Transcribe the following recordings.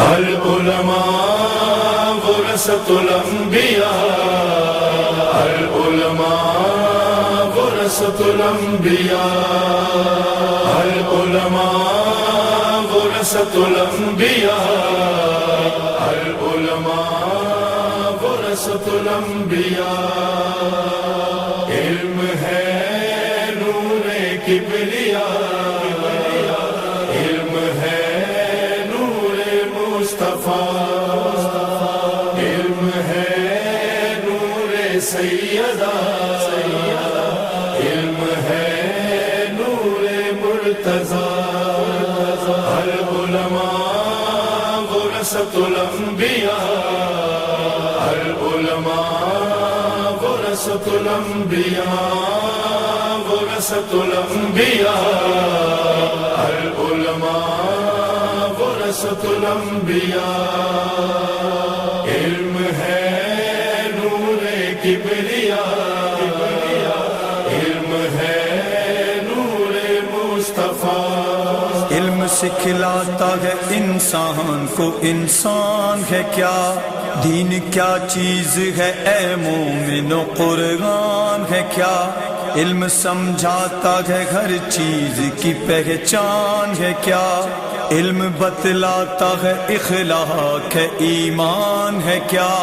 العلماء ورثۃ الانبیاء، العلماء ورثۃ الانبیاء، العلماء ورثۃ الانبیاء، العلماء ورثۃ الانبیاء۔ علم ہے نور کبریاء، علم ہے نور مصطفیٰ، علم ہے نور سیدہ، علم ہے نور مرتضیٰ۔ العلماء ورثۃ الانبیاء، العلماء ورثۃ الانبیاء، ورثۃ الانبیاء، العلماء ورثۃ الانبیاء۔ علم ہے نور کبریاء، علم ہے نور مصطفیٰ۔ علم سکھلاتا ہے انسان کو انسان ہے کیا، دین کیا چیز ہے اے مومن و قرآن ہے کیا۔ علم سمجھاتا ہے ہر چیز کی پہچان ہے کیا، علم بتلاتا ہے اخلاق ہے ایمان ہے کیا۔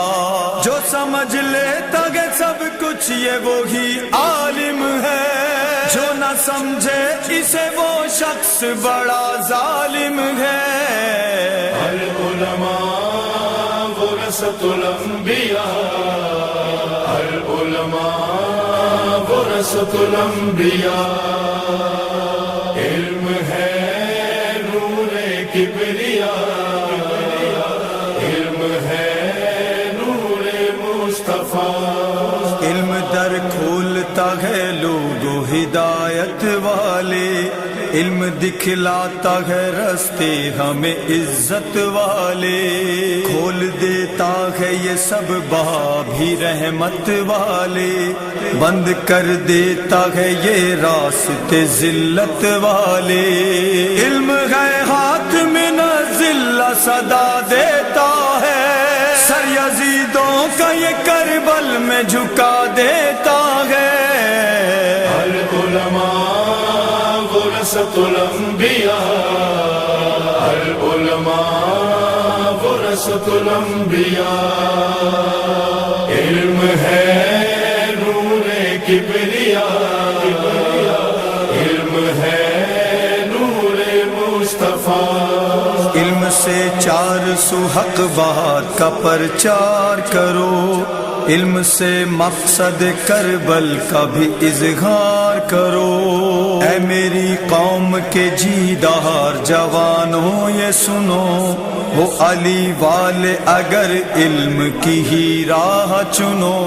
جو سمجھ لیتا ہے سب کچھ یہ وہی عالم ہے، جو نہ سمجھے اسے وہ شخص بڑا ظالم ہے۔ العلماء ورثۃ الانبیاء، العلماء ورثۃ الانبیاء۔ علم ہے نور کبریاء، علم ہے نور مصطفیٰ۔ علم در کھولتا ہے لوگو ہدایت والے، علم دکھلاتا ہے رستے ہمیں عزت والے، کھول دیتا ہے یہ سب باب ہی رحمت والے، بند کر دیتا ہے یہ راستے ذلت والے۔ علم ہے ہاتھ میں نہ ذلہ صدا دیتا ہے، سر یزیدوں کا یہ کربل میں جھکا دیتا ہے۔ العلماء ورثۃ الانبیاء، العلماء ورثۃ الانبیاء۔ علم ہے نور کبریاء، علم ہے نور مصطفیٰ۔ علم سے چار سو حق بات کا پرچار کرو، علم سے مقصد کربل کا بھی اظہار کرو۔ اے میری قوم کے جیدار جوانوں یہ سنو، وہ علی والے اگر علم کی ہی راہ چنو۔